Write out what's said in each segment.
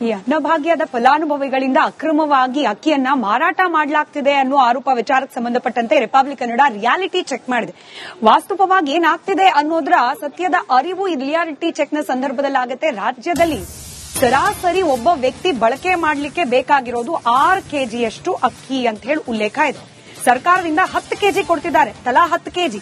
ಈ ಅನ್ನಭಾಗ್ಯದ ಫಲಾನುಭವಿಗಳಿಂದ ಅಕ್ರಮವಾಗಿ ಅಕ್ಕಿಯನ್ನ ಮಾರಾಟ ಮಾಡಲಾಗ್ತಿದೆ ಅನ್ನೋ ಆರೋಪ ವಿಚಾರಕ್ಕೆ ಸಂಬಂಧಪಟ್ಟಂತೆ ರಿಪಬ್ಲಿಕ್ ಕನ್ನಡ ರಿಯಾಲಿಟಿ ಚೆಕ್ ಮಾಡಿದೆ. ವಾಸ್ತವವಾಗಿ ಏನಾಗ್ತಿದೆ ಅನ್ನೋದ್ರ ಸತ್ಯದ ಅರಿವು ಈ ರಿಯಾಲಿಟಿ ಚೆಕ್ನ ಸಂದರ್ಭದಲ್ಲಿ ಆಗುತ್ತೆ. ರಾಜ್ಯದಲ್ಲಿ ಸರಾಸರಿ ಒಬ್ಬ ವ್ಯಕ್ತಿ ಬಳಕೆ ಮಾಡಲಿಕ್ಕೆ ಬೇಕಾಗಿರೋದು 6 ಕೆಜಿಯಷ್ಟು ಅಕ್ಕಿ ಅಂತ ಹೇಳಿ ಉಲ್ಲೇಖ ಇದೆ. ಸರ್ಕಾರದಿಂದ 10 ಕೆಜಿ ಕೊಡ್ತಿದ್ದಾರೆ, ತಲಾ 10 ಕೆಜಿ.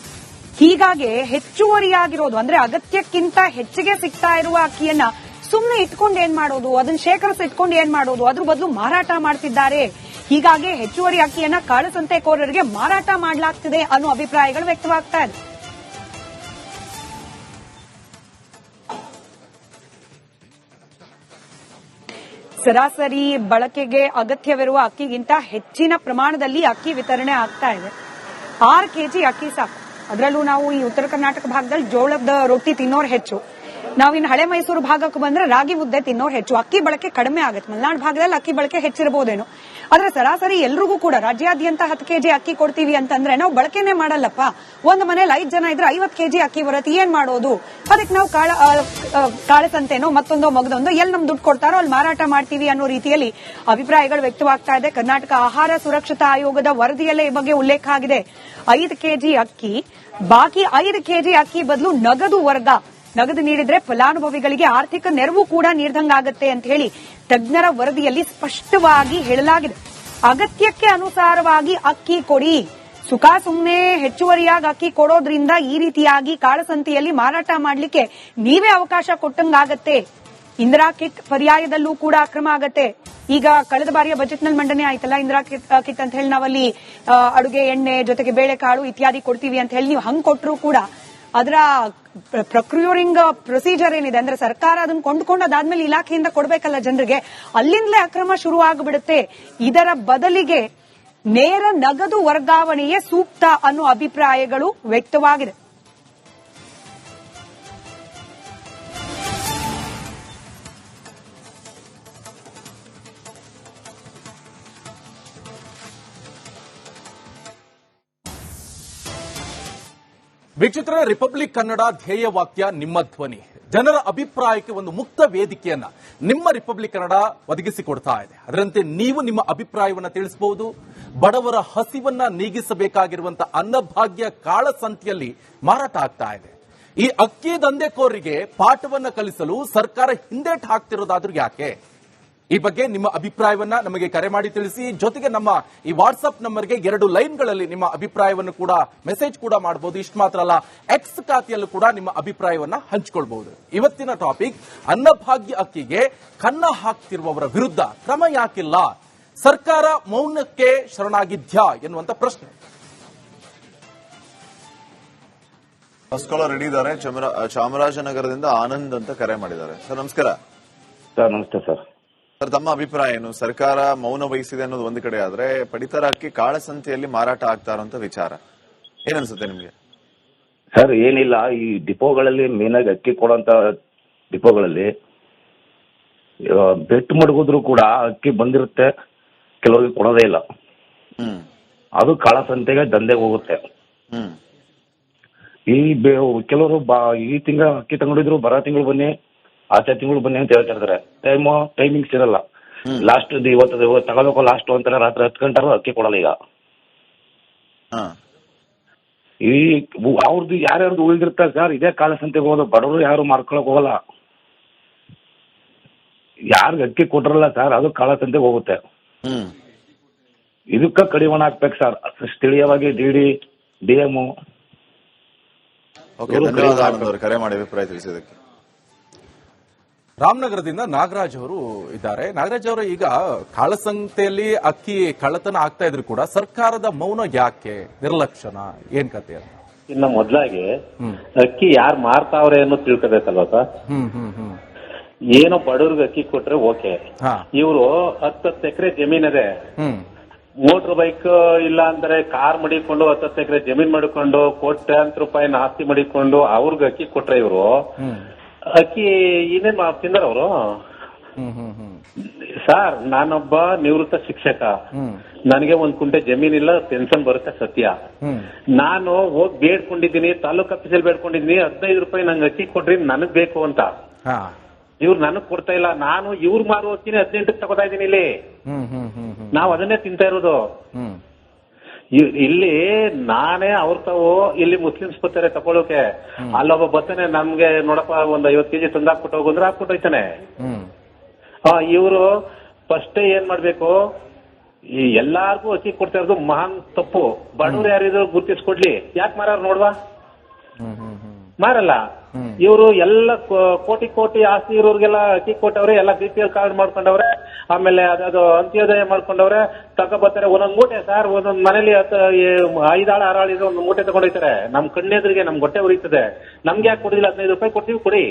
ಹೀಗಾಗಿ ಹೆಚ್ಚುವರಿಯಾಗಿರೋದು ಅಂದ್ರೆ ಅಗತ್ಯಕ್ಕಿಂತ ಹೆಚ್ಚಿಗೆ ಸಿಗ್ತಾ ಇರುವ ಅಕ್ಕಿಯನ್ನ ಸುಮ್ಮನೆ ಇಟ್ಕೊಂಡು ಏನ್ ಮಾಡೋದು, ಅದನ್ನ ಶೇಖರಿಸಿ ಇಟ್ಕೊಂಡು ಏನ್ ಮಾಡೋದು, ಅದ್ರ ಬದಲು ಮಾರಾಟ ಮಾಡ್ತಿದ್ದಾರೆ. ಹೀಗಾಗಿ ಹೆಚ್ಚುವರಿ ಅಕ್ಕಿಯನ್ನ ಕಾಳಸಂತೆಕೋರರಿಗೆ ಮಾರಾಟ ಮಾಡಲಾಗ್ತಿದೆ ಅನ್ನೋ ಅಭಿಪ್ರಾಯಗಳು ವ್ಯಕ್ತವಾಗ್ತಾ ಇದೆ. ಸರಾಸರಿ ಬಳಕೆಗೆ ಅಗತ್ಯವಿರುವ ಅಕ್ಕಿಗಿಂತ ಹೆಚ್ಚಿನ ಪ್ರಮಾಣದಲ್ಲಿ ಅಕ್ಕಿ ವಿತರಣೆ ಆಗ್ತಾ ಇದೆ. 6 ಕೆಜಿ ಅಕ್ಕಿ ಸಾಕು. ಅದರಲ್ಲೂ ನಾವು ಈ ಉತ್ತರ ಕರ್ನಾಟಕ ಭಾಗದಲ್ಲಿ ಜೋಳದ ರೊಟ್ಟಿ ತಿನ್ನೋರು ಹೆಚ್ಚು, ನಾವಿನ್ನು ಹಳೆ ಮೈಸೂರು ಭಾಗಕ್ಕೆ ಬಂದ್ರೆ ರಾಗಿ ಮುದ್ದೆ ತಿನ್ನೋರು ಹೆಚ್ಚು. ಅಕ್ಕಿ ಬಳಕೆ ಕಡಿಮೆ ಆಗುತ್ತೆ. ಮಲೆನಾಡು ಭಾಗದಲ್ಲಿ ಅಕ್ಕಿ ಬಳಕೆ ಹೆಚ್ಚಿರಬಹುದೇನೋ, ಆದ್ರೆ ಸರಾಸರಿ ಎಲ್ರಿಗೂ ಕೂಡ ರಾಜ್ಯಾದ್ಯಂತ 10 ಕೆಜಿ ಅಕ್ಕಿ ಕೊಡ್ತೀವಿ ಅಂತಂದ್ರೆ ನಾವು ಬಳಕೆನೆ ಮಾಡಲ್ಲಪ್ಪ. ಒಂದು ಮನೇಲಿ 5 ಜನ ಇದ್ರೆ 50 ಕೆಜಿ ಅಕ್ಕಿ ಬರುತ್ತೆ, ಏನ್ ಮಾಡೋದು? ಅದಕ್ಕೆ ನಾವು ಕಾಳಸಂತೆನೋ ಮತ್ತೊಂದೋ ಮಗದೊಂದೋ ಎಲ್ಲಿ ನಮ್ ದುಡ್ಡು ಕೊಡ್ತಾರೋ ಅಲ್ಲಿ ಮಾರಾಟ ಮಾಡ್ತೀವಿ ಅನ್ನೋ ರೀತಿಯಲ್ಲಿ ಅಭಿಪ್ರಾಯಗಳು ವ್ಯಕ್ತವಾಗ್ತಾ ಇದೆ. ಕರ್ನಾಟಕ ಆಹಾರ ಸುರಕ್ಷತಾ ಆಯೋಗದ ವರದಿಯಲ್ಲೇ ಈ ಬಗ್ಗೆ ಉಲ್ಲೇಖ ಆಗಿದೆ. 5 ಕೆಜಿ ಅಕ್ಕಿ, ಬಾಕಿ 5 ಕೆಜಿ ಅಕ್ಕಿ ಬದಲು ನಗದು ನೀಡಿದ್ರೆ ಫಲಾನುಭವಿಗಳಿಗೆ ಆರ್ಥಿಕ ನೆರವು ಕೂಡ ನೀಡಿದಂಗಾಗತ್ತೆ ಅಂತ ಹೇಳಿ ತಜ್ಞರ ವರದಿಯಲ್ಲಿ ಸ್ಪಷ್ಟವಾಗಿ ಹೇಳಲಾಗಿದೆ. ಅಗತ್ಯಕ್ಕೆ ಅನುಸಾರವಾಗಿ ಅಕ್ಕಿ ಕೊಡಿ. ಸುಮ್ಮನೆ ಹೆಚ್ಚುವರಿಯಾಗಿ ಅಕ್ಕಿ ಕೊಡೋದ್ರಿಂದ ಈ ರೀತಿಯಾಗಿ ಕಾಳಸಂತೆಯಲ್ಲಿ ಮಾರಾಟ ಮಾಡಲಿಕ್ಕೆ ನೀವೇ ಅವಕಾಶ ಕೊಟ್ಟಂಗಾಗತ್ತೆ. ಇಂದಿರಾ ಕಿಟ್ ಪರ್ಯಾಯದಲ್ಲೂ ಕೂಡ ಅಕ್ರಮ ಆಗತ್ತೆ. ಈಗ ಕಳೆದ ಬಾರಿಯ ಬಜೆಟ್ನಲ್ಲಿ ಮಂಡನೆ ಆಯ್ತಲ್ಲ ಇಂದಿರಾ ಕಿಟ್ ಅಂತ ಹೇಳಿ, ನಾವಲ್ಲಿ ಅಡುಗೆ ಎಣ್ಣೆ ಜೊತೆಗೆ ಬೇಳೆಕಾಳು ಇತ್ಯಾದಿ ಕೊಡ್ತೀವಿ ಅಂತ ಹೇಳಿ ನೀವು ಹಂಗ್ ಕೊಟ್ಟರು ಕೂಡ ಅದರ ಪ್ರೊಕ್ಯೂರಿಂಗ್ ಪ್ರೊಸೀಜರ್ ಏನಿದೆ ಅಂದ್ರೆ ಸರ್ಕಾರ ಅದನ್ನ ಕೊಂಡುಕೊಂಡು ಅದಾದ್ಮೇಲೆ ಇಲಾಖೆಯಿಂದ ಕೊಡಬೇಕಲ್ಲ ಜನರಿಗೆ, ಅಲ್ಲಿಂದಲೇ ಅಕ್ರಮ ಶುರು ಆಗಿಬಿಡುತ್ತೆ. ಇದರ ಬದಲಿಗೆ ನೇರ ನಗದು ವರ್ಗಾವಣೆಯೇ ಸೂಕ್ತ ಅನ್ನೋ ಅಭಿಪ್ರಾಯಗಳು ವ್ಯಕ್ತವಾಗಿದೆ. ವೀಕ್ಷಕರ, ರಿಪಬ್ಲಿಕ್ ಕನ್ನಡ ಧ್ಯೇಯ ವಾಕ್ಯ ನಿಮ್ಮ ಧ್ವನಿ. ಜನರ ಅಭಿಪ್ರಾಯಕ್ಕೆ ಒಂದು ಮುಕ್ತ ವೇದಿಕೆಯನ್ನ ನಿಮ್ಮ ರಿಪಬ್ಲಿಕ್ ಕನ್ನಡ ಒದಗಿಸಿಕೊಡ್ತಾ ಇದೆ. ಅದರಂತೆ ನೀವು ನಿಮ್ಮ ಅಭಿಪ್ರಾಯವನ್ನ ತಿಳಿಸಬಹುದು. ಬಡವರ ಹಸಿವನ್ನ ನೀಗಿಸಬೇಕಾಗಿರುವಂತಹ ಅನ್ನಭಾಗ್ಯ ಕಾಳಸಂತೆಯಲ್ಲಿ ಮಾರಾಟ ಆಗ್ತಾ ಇದೆ. ಈ ಅಕ್ಕಿ ದಂಧೆಕೋರರಿಗೆ ಪಾಠವನ್ನ ಕಲಿಸಲು ಸರ್ಕಾರ ಹಿಂದೇಟು ಹಾಕ್ತಿರೋದಾದ್ರೂ ಯಾಕೆ? ಈ ಬಗ್ಗೆ ನಿಮ್ಮ ಅಭಿಪ್ರಾಯವನ್ನ ನಮಗೆ ಕರೆ ಮಾಡಿ ತಿಳಿಸಿ. ಜೊತೆಗೆ ನಮ್ಮ ಈ ವಾಟ್ಸ್ಆಪ್ ನಂಬರ್ಗೆ 2 ಲೈನ್ಗಳಲ್ಲಿ ನಿಮ್ಮ ಅಭಿಪ್ರಾಯವನ್ನು ಕೂಡ ಮೆಸೇಜ್ ಕೂಡ ಮಾಡಬಹುದು. ಇಷ್ಟು ಮಾತ್ರ ಅಲ್ಲ, ಎಕ್ಸ್ ಖಾತೆಯಲ್ಲೂ ಕೂಡ ನಿಮ್ಮ ಅಭಿಪ್ರಾಯವನ್ನ ಹಂಚಿಕೊಳ್ಬಹುದು. ಇವತ್ತಿನ ಟಾಪಿಕ್ ಅನ್ನಭಾಗ್ಯ ಅಕ್ಕಿಗೆ ಕನ್ನ ಹಾಕ್ತಿರುವವರ ವಿರುದ್ಧ ಕ್ರಮ ಯಾಕಿಲ್ಲ, ಸರ್ಕಾರ ಮೌನಕ್ಕೆ ಶರಣಾಗಿದ್ಯಾ ಎನ್ನುವಂತ ಪ್ರಶ್ನೆ. ಫಸ್ಟ್ ಕಾಲರ್ ರೆಡಿ ಇದ್ದಾರೆ. ಚಾಮರಾಜನಗರದಿಂದ ಆನಂದ್ ಅಂತ ಕರೆ ಮಾಡಿದ್ದಾರೆ. ಸರ್ ನಮಸ್ಕಾರ. ಸರ್ ನಮಸ್ತೆ ಸರ್. ಸರ್ ತಮ್ಮ ಅಭಿಪ್ರಾಯ ಏನು? ಸರ್ಕಾರ ಮೌನ ವಹಿಸಿದೆ ಅನ್ನೋದು ಒಂದು ಕಡೆ ಆದ್ರೆ, ಪಡಿತರ ಅಕ್ಕಿ ಕಾಳಸಂತೆಯಲ್ಲಿ ಮಾರಾಟ ಆಗ್ತಾ ಇರೋಂತ ವಿಚಾರ ಏನನ್ಸುತ್ತೆ ನಿಮ್ಗೆ? ಸರ್ ಏನಿಲ್ಲ, ಈ ಡಿಪೋಗಳಲ್ಲಿ ಮೇನ್ ಆಗಿ ಅಕ್ಕಿ ಕೊಡುವಂತ ಡಿಪೋಗಳಲ್ಲಿ ಬೆಟ್ ಮಡಗಿದ್ರು ಕೂಡ ಅಕ್ಕಿ ಬಂದಿರುತ್ತೆ, ಕೆಲವರಿಗೆ ಕೊಡೋದೇ ಇಲ್ಲ. ಅದು ಕಾಳಸಂತೆಗೆ ದಂಧೆಗೆ ಹೋಗುತ್ತೆ. ಈ ಕೆಲವರು ಈ ತಿಂಗಳ ಅಕ್ಕಿ ತಗೊಂಡಿದ್ರು ಬರೋ ತಿಂಗಳು ಬನ್ನಿ, ಆಚೆ ತಿಂಗಳು ಬನ್ನಿ ಅಂತ ಹೇಳ್ತಾ ಇರ್ತಾರೆ. ಟೈಮಿಂಗ್ಸ್ ಇರಲ್ಲ. ಲಾಸ್ಟ್ ಇವತ್ತು ತಗೋಬೇಕು ಲಾಸ್ಟ್ ಅಂತಾರೆ, ರಾತ್ರಿ 10 ಗಂಟೆ ಅಕ್ಕಿ ಕೊಡಲ್ಲ. ಈಗ ಈ ಅವ್ರದ್ದು ಯಾರ್ಯಾರ್ದು ಉಳಿದಿರ್ತಾರೆ ಸರ್, ಇದೇ ಕಾಳಸಂತೆಗೆ ಹೋಗೋದು. ಬಡವರು ಯಾರು ಮಾರ್ಕೊಳಕ್ ಹೋಗಲ್ಲ. ಯಾರ್ದು ಅಕ್ಕಿ ಕೊಟ್ರಲ್ಲ ಸರ್, ಅದು ಕಾಳಸಂತೆಗೆ ಹೋಗುತ್ತೆ. ಇದಕ್ಕ ಕಡಿವಾಣ ಹಾಕ್ಬೇಕು ಸರ್, ಸ್ಥಳೀಯವಾಗಿ DDM. ಕರೆ ಮಾಡಿ ಅಭಿಪ್ರಾಯ ತಿಳಿಸೋದಕ್ಕೆ. ರಾಮನಗರದಿಂದ ನಾಗರಾಜ್ ಅವರು ಇದ್ದಾರೆ. ನಾಗರಾಜ್ ಅವರು, ಈಗ ಕಾಳಸಂತೆಯಲ್ಲಿ ಅಕ್ಕಿ ಕಳ್ಳತನ ಆಗ್ತಾ ಇದ್ರು ಕೂಡ ಸರ್ಕಾರದ ಮೌನ ಯಾಕೆ, ನಿರ್ಲಕ್ಷ್ಯನ, ಏನ್ ಕತೆ ಅಂತ? ಇನ್ನು ಮೊದಲಾಗಿ ಅಕ್ಕಿ ಯಾರು ಮಾರ್ತಾವ್ರೆ ಅನ್ನೋದು ತಿಳ್ಕೋಬೇಕಲ್ವಾ ಸರ್? ಏನೋ ಬಡವ್ರಿಗೆ ಅಕ್ಕಿ ಕೊಟ್ರೆ ಓಕೆ. ಇವರು 10 ಎಕರೆ ಜಮೀನಿದೆ, ಮೋಟರ್ ಬೈಕ್ ಇಲ್ಲ ಅಂದ್ರೆ ಕಾರ್ ಮಡಿಕೊಂಡು 10 ಎಕರೆ ಜಮೀನ್ ಮಾಡಿಕೊಂಡು ಕೋಟ್ಯಾಂತರ ರೂಪಾಯಿನ ಆಸ್ತಿ ಮಡಿಕೊಂಡು ಅವ್ರಿಗೆ ಅಕ್ಕಿ ಕೊಟ್ರೆ ಇವರು ಅಕ್ಕಿ ಏನೇನ್ ತಿಂದಾರ ಅವರು? ಸರ್, ನಾನೊಬ್ಬ ನಿವೃತ್ತ ಶಿಕ್ಷಕ, ನನಗೆ 1 ಕುಂಟೆ ಜಮೀನಿಲ್ಲ, ಪೆನ್ಷನ್ ಬರುತ್ತೆ ಸತ್ಯ. ನಾನು ಹೋಗಿ ಬೇಡ್ಕೊಂಡಿದ್ದೀನಿ, ತಾಲೂಕ್ ಆಫೀಸಲ್ಲಿ ಬೇಡ್ಕೊಂಡಿದ್ದೀನಿ, 15 ರೂಪಾಯಿ ನಂಗೆ ಅಕ್ಕಿ ಕೊಡ್ರಿ ನನಗ್ ಬೇಕು ಅಂತ. ಇವ್ರು ನನಗ್ ಕೊಡ್ತಾ ಇಲ್ಲ, ನಾನು ಇವ್ರು ಮಾರುವ ಅಕ್ಕಿನ 18ಕ್ಕೆ ತಗೋತಾ ಇದೀನಿ ಇಲ್ಲಿ. ನಾವ್ ಅದನ್ನೇ ತಿಂತಾ ಇರೋದು. ಇಲ್ಲಿ ನಾನೇ ಅವ್ರ ತಾವು ಇಲ್ಲಿ ಮುಸ್ಲಿಮ್ಸ್ ಬರ್ತಾರೆ ತಗೊಳ್ಳೋಕೆ, ಅಲ್ಲೊಬ್ಬ ಬರ್ತಾನೆ ನಮ್ಗೆ ನೋಡಪ್ಪ ಒಂದ್ 50 kg ತಂದಾಕ್ಬಿಟ್ಟು ಹೋಗಂದ್ರೆ ಹಾಕ್ಬಿಟ್ಟು ಹೋಯ್ತಾನೆ. ಇವರು ಫಸ್ಟ್ ಏನ್ ಮಾಡ್ಬೇಕು, ಈ ಎಲ್ಲಾರ್ಗು ಅಕ್ಕಿ ಕೊಡ್ತಾ ಇರೋದು ಮಹಾನ್ ತಪ್ಪು. ಬಡವ್ರು ಯಾರಿದ್ರು ಗುರ್ತಿಸ್ಕೊಡ್ಲಿ, ಯಾಕೆ ಮಾರಾರ ನೋಡ್ವಾ, ಮಾರಲ್ಲ. ಇವರು ಎಲ್ಲ ಕೋಟಿ ಕೋಟಿ ಆಸ್ತಿ ಇರೋರ್ಗೆಲ್ಲ ಅಕ್ಕಿ ಕೊಟ್ಟವ್ರೆ, ಎಲ್ಲ BPL ಕಾರ್ಡ್ ಮಾಡ್ಕೊಂಡವ್ರೆ, ಆಮೇಲೆ ಅದು ಅಂತ್ಯೋದಯ ಮಾಡ್ಕೊಂಡವ್ರೆ, ತಗೊಬರ್ತಾರೆ ಒಂದೊಂದ್ ಮೂಟೆ. ಸರ್ ಒಂದೊಂದ್ ಮನೇಲಿ 5 ಆಳು 6 ಆಳು ಇದ್ರೆ ಒಂದು ಮೂಟೆ ತಗೊಂಡೋಯ್ತಾರೆ. ನಮ್ ಕಣ್ಣೆದ್ರಿಗೆ ನಮ್ ಹೊಟ್ಟೆ ಉರಿತದೆ. ನಮ್ಗೆ ಯಾಕೆ ಕೊಡಿಲ್ಲ? 15 ರೂಪಾಯಿ ಕೊಡ್ತೀವಿ, ಕೊಡಿ.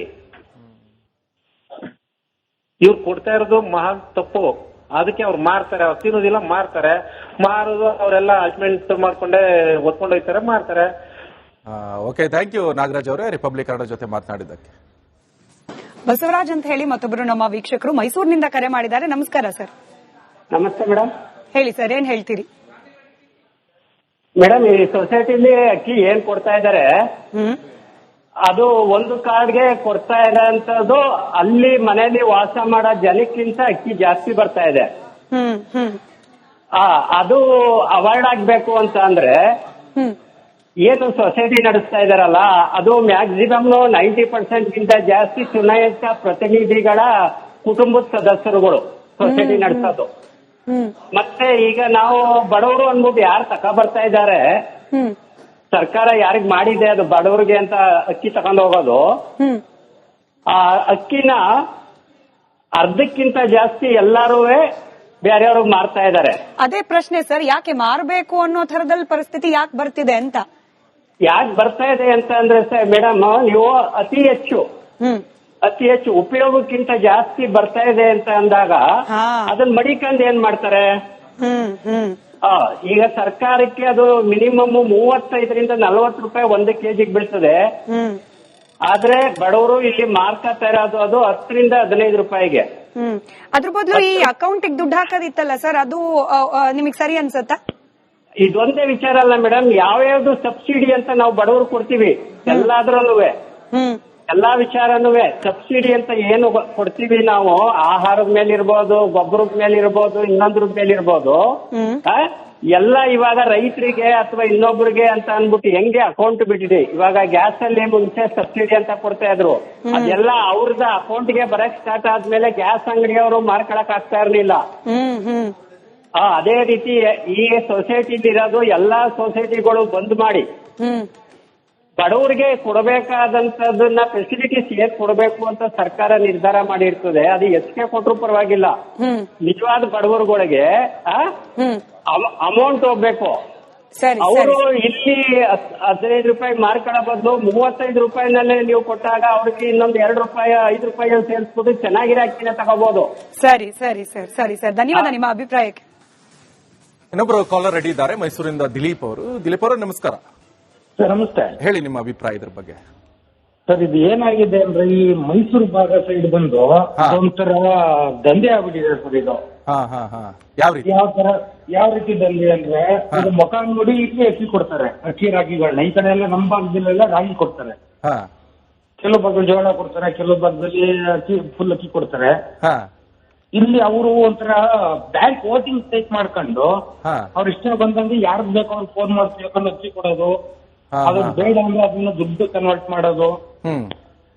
ಇವ್ರು ಕೊಡ್ತಾ ಇರೋದು ಮಹಾನ್ ತಪ್ಪು. ಅದಕ್ಕೆ ಅವ್ರು ಮಾರ್ತಾರೆ, ಅವ್ರು ತಿನ್ನೋದಿಲ್ಲ, ಮಾರ್ತಾರೆ. ಮಾರೋದು ಅವರೆಲ್ಲ ಅಜ್ಮೆಂಟ್ ಮಾಡ್ಕೊಂಡೆ ಒತ್ಕೊಂಡೋಯ್ತಾರೆ, ಮಾರ್ತಾರೆ. ಓಕೆ, ಥ್ಯಾಂಕ್ ಯು ನಾಗರಾಜ್ ಅವರೇ, ರಿಪಬ್ಲಿಕ್ ಕನ್ನಡ ಜೊತೆ ಮಾತನಾಡಿದ್ದಕ್ಕೆ. ಬಸವರಾಜ್ ಅಂತ ಹೇಳಿ ಮತ್ತೊಬ್ಬರು ನಮ್ಮ ವೀಕ್ಷಕರು ಮೈಸೂರಿನಿಂದ ಕರೆ ಮಾಡಿದ್ದಾರೆ. ನಮಸ್ಕಾರ ಸರ್. ನಮಸ್ತೆ ಮೇಡಮ್. ಹೇಳಿ ಸರ್, ಏನ್ ಹೇಳ್ತೀರಿ? ಮೇಡಮ್, ಈ ಸೊಸೈಟಿಲಿ ಅಕ್ಕಿ ಏನ್ ಕೊಡ್ತಾ ಇದ್ದಾರೆ, ಅದು ಒಂದು ಕಾರ್ಡ್ಗೆ ಕೊಡ್ತಾ ಇದೆ ಅಂತದ್ದು ಅಲ್ಲಿ ಮನೆಯಲ್ಲಿ ವಾಸ ಮಾಡೋ ಜನಕ್ಕಿಂತ ಅಕ್ಕಿ ಜಾಸ್ತಿ ಬರ್ತಾ ಇದೆ. ಅದು ಅವಾಯ್ಡ್ ಆಗ್ಬೇಕು ಅಂತ ಅಂದ್ರೆ ಏನು ಸೊಸೈಟಿ ನಡೆಸ್ತಾ ಇದಾರಲ್ಲ, ಅದು ಮ್ಯಾಕ್ಸಿಮಮ್ 90% ಗಿಂತ ಜಾಸ್ತಿ ಚುನಾಯಿತ ಪ್ರತಿನಿಧಿಗಳ ಕುಟುಂಬದ ಸದಸ್ಯರುಗಳು ಸೊಸೈಟಿ ನಡೆಸೋದು. ಮತ್ತೆ ಈಗ ನಾವು ಬಡವರು ಅಂದ್ಬಿಟ್ಟು ಯಾರು ಬರ್ತಾ ಇದ್ದಾರೆ, ಸರ್ಕಾರ ಯಾರಿಗ್ ಮಾಡಿದೆ ಅದು ಬಡವರಿಗೆ ಅಂತ ಅಕ್ಕಿ ತಗೊಂಡು ಹೋಗೋದು, ಆ ಅಕ್ಕಿನ ಅರ್ಧಕ್ಕಿಂತ ಜಾಸ್ತಿ ಎಲ್ಲಾರು ಬೇರೆಯವ್ರಿಗೆ ಮಾರ್ತಾ ಇದ್ದಾರೆ. ಅದೇ ಪ್ರಶ್ನೆ ಸರ್, ಯಾಕೆ ಮಾರಬೇಕು ಅನ್ನೋ ತರದಲ್ಲಿ ಪರಿಸ್ಥಿತಿ ಯಾಕೆ ಬರ್ತಿದೆ ಅಂತ? ಯಾಕೆ ಬರ್ತಾ ಇದೆ ಅಂತ ಅಂದ್ರೆ ಸರ್ ಮೇಡಮ್, ನೀವು ಅತಿ ಹೆಚ್ಚು ಉಪಯೋಗಕ್ಕಿಂತ ಜಾಸ್ತಿ ಬರ್ತಾ ಇದೆ ಅಂತ ಅಂದಾಗ ಅದನ್ನ ಮಡಿಕಂಡ್ ಏನ್ ಮಾಡ್ತಾರೆ? ಈಗ ಸರ್ಕಾರಕ್ಕೆ ಅದು ಮಿನಿಮಮ್ 35ರಿಂದ 40 ರೂಪಾಯಿ 1 kgಗೆ ಬೀಳ್ತದೆ. ಆದ್ರೆ ಬಡವರು ಇಲ್ಲಿ ಮಾರ್ಕತಾ ಇರೋದು ಅದು 10ರಿಂದ 15 ರೂಪಾಯಿಗೆ. ಅದ್ರ ಬದಲು ಈ ಅಕೌಂಟಿಗೆ ದುಡ್ಡು ಹಾಕೋದಿತ್ತಲ್ಲ ಸರ್, ಅದು ನಿಮಗ್ ಸರಿ ಅನ್ಸತ್ತಾ? ಇದೊಂದೇ ವಿಚಾರ ಅಲ್ಲ ಮೇಡಮ್, ಯಾವ್ಯಾವ್ದು ಸಬ್ಸಿಡಿ ಅಂತ ನಾವು ಬಡವರು ಕೊಡ್ತೀವಿ ಎಲ್ಲಾದ್ರಲ್ಲೂ, ಎಲ್ಲಾ ವಿಚಾರನೂ ಸಬ್ಸಿಡಿ ಅಂತ ಏನು ಕೊಡ್ತೀವಿ ನಾವು, ಆಹಾರದ ಮೇಲೆ ಇರ್ಬೋದು, ಗೊಬ್ಬರದ ಮೇಲೆ ಇರ್ಬೋದು, ಇನ್ನೊಂದ್ರ ಮೇಲೆ ಇರ್ಬೋದು, ಎಲ್ಲ ಇವಾಗ ರೈತರಿಗೆ ಅಥವಾ ಇನ್ನೊಬ್ರಿಗೆ ಅಂತ ಅನ್ಬಿಟ್ಟು ಹೆಂಗೆ ಅಕೌಂಟ್ ಬಿಟ್ಟಿದೆ. ಇವಾಗ ಗ್ಯಾಸ್ ಅಲ್ಲಿ ಮುಂಚೆ ಸಬ್ಸಿಡಿ ಅಂತ ಕೊಡ್ತಾ ಇದ್ರು, ಅದೆಲ್ಲ ಅವ್ರದ ಅಕೌಂಟ್ಗೆ ಬರಕ್ ಸ್ಟಾರ್ಟ್ ಆದ್ಮೇಲೆ ಗ್ಯಾಸ್ ಅಂಗಡಿಯವರು ಮಾರ್ಕೊಳಕ್ ಆಗ್ತಾ ಇರ್ಲಿಲ್ಲ. ಅದೇ ರೀತಿ ಈ ಸೊಸೈಟಿಲಿರೋದು ಎಲ್ಲಾ ಸೊಸೈಟಿಗಳು ಬಂದ್ ಮಾಡಿ ಬಡವರಿಗೆ ಕೊಡಬೇಕಾದಂತದನ್ನ ಫೆಸಿಲಿಟೀಸ್ ಏನ್ ಕೊಡಬೇಕು ಅಂತ ಸರ್ಕಾರ ನಿರ್ಧಾರ ಮಾಡಿರ್ತದೆ. ಅದು ಎಷ್ಟೇ ಕೊಟ್ಟರು ಪರವಾಗಿಲ್ಲ, ನಿಜವಾದ ಬಡವರುಗಳಿಗೆ ಅಮೌಂಟ್ ಹೋಗ್ಬೇಕು. ಅವರು ಇಲ್ಲಿ 15 ರೂಪಾಯಿ ಮಾರ್ಕೊಳ್ಳೋ ಬದಲು 35 ರೂಪಾಯಿನಲ್ಲೇ ನೀವು ಕೊಟ್ಟಾಗ ಅವ್ರಿಗೆ ಇನ್ನೊಂದು 2 ರೂಪಾಯಿ 5 ರೂಪಾಯಿ ಸೇರಿಸ್ಬಿಟ್ಟು ಚೆನ್ನಾಗಿರೋ ಅಕ್ಕಿನ ತಗೋಬಹುದು. ಸರಿ ಸರಿ ಸರ್, ಸರಿ ಸರ್, ಧನ್ಯವಾದ ನಿಮ್ಮ ಅಭಿಪ್ರಾಯಕ್ಕೆ. ಇನ್ನೊಬ್ರು ಕಾಲರ್ ರೆಡಿ ಇದ್ದಾರೆ, ಮೈಸೂರಿಂದ ದಿಲೀಪ್ ಅವರು. ದಿಲೀಪ್ ಅವರು ನಮಸ್ಕಾರ. ಸರ್ ನಮಸ್ತೆ. ಹೇಳಿ ನಿಮ್ಮ ಅಭಿಪ್ರಾಯ ಇದ್ರ ಬಗ್ಗೆ. ಸರ್, ಇದು ಏನಾಗಿದೆ ಅಂದ್ರೆ ಈ ಮೈಸೂರು ಭಾಗ ಸೈಡ್ ಬಂದು ಒಂಥರ ದಂಧೆ ಆಗ್ಬಿಟ್ಟಿದೆ ಸರ್. ಇದು ಯಾವ ರೀತಿ ದಂಧೆ ಅಂದ್ರೆ ಇದು ಮುಖ ನೋಡಿ ಇಲ್ಲಿ ಅಕ್ಕಿ ಕೊಡ್ತಾರೆ, ಅಕ್ಕಿ ರಾಗಿಗಳನ್ನ. ಈ ಕಡೆ ಎಲ್ಲ ನಮ್ಮ ಭಾಗದಲ್ಲೆಲ್ಲ ರಾಗಿ ಕೊಡ್ತಾರೆ, ಕೆಲವು ಭಾಗದಲ್ಲಿ ಜೋಳ ಕೊಡ್ತಾರೆ, ಕೆಲವು ಭಾಗದಲ್ಲಿ ಅಕ್ಕಿ ಫುಲ್ ಅಕ್ಕಿ ಕೊಡ್ತಾರೆ. ಇಲ್ಲಿ ಅವರು ಒಂಥರ ಬ್ಯಾಂಕ್ ವೋಟಿಂಗ್ ಟೇಕ್ ಮಾಡ್ಕೊಂಡು ಅವ್ರ ಇಷ್ಟ ಬಂದಂಗೆ ಯಾರ್ದು ಬೇಕೋ ಅವ್ರು ಫೋನ್ ಮಾಡಿ ತಿಳ್ಕೊಂಡು ಅಕ್ಕಿ ಕೊಡೋದು, ಅದು ಬೇಡ ಅಂದ್ರೆ ಅದನ್ನ ದುಡ್ಡು ಕನ್ವರ್ಟ್ ಮಾಡೋದು.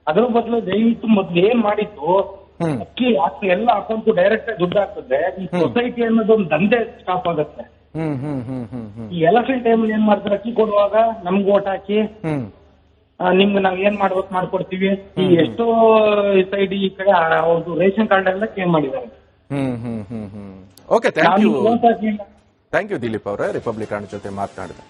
ಅದ್ರ ಬದಲು ದಯವಿಟ್ಟು ಮೊದ್ಲು ಏನ್ ಮಾಡಿದ್ದು, ಅಕ್ಕಿ ಎಲ್ಲ ಅಕೌಂಟ್ ಡೈರೆಕ್ಟ್ ದುಡ್ಡು ಹಾಕಿದ್ರೆ ಈ ಸೊಸೈಟಿ ಅನ್ನೋದು ಒಂದು ದಂಧೆ ಸ್ಟಾಪ್ ಆಗುತ್ತೆ. ಈ ಎಲೆಕ್ಷನ್ ಟೈಮಲ್ಲಿ ಏನ್ ಮಾಡ್ತಾರೆ, ಅಕ್ಕಿ ಕೊಡುವಾಗ ನಮ್ಗೆ ಓಟ್ ಹಾಕಿ ನಿಮ್ಗೆ ನಾವ್ ಏನ್ ಮಾಡ್ಬೇಕು ಮಾಡ್ಕೊಡ್ತೀವಿ. ಈ ಎಷ್ಟೋ ಸೈಡ್ ಈ ಕಡೆ ಅವ್ರದ್ದು ರೇಷನ್ ಕಾರ್ಡ್ ಎಲ್ಲ ಚೇಂಜ್ ಮಾಡಿದ್ದಾರೆ. ಓಕೆ, ಥ್ಯಾಂಕ್ ಯು ದಿಲೀಪ್ ಅವರೇ, ರಿಪಬ್ಲಿಕ್ ಕನ್ನಡ ಜೊತೆ ಮಾತನಾಡಿದೆ.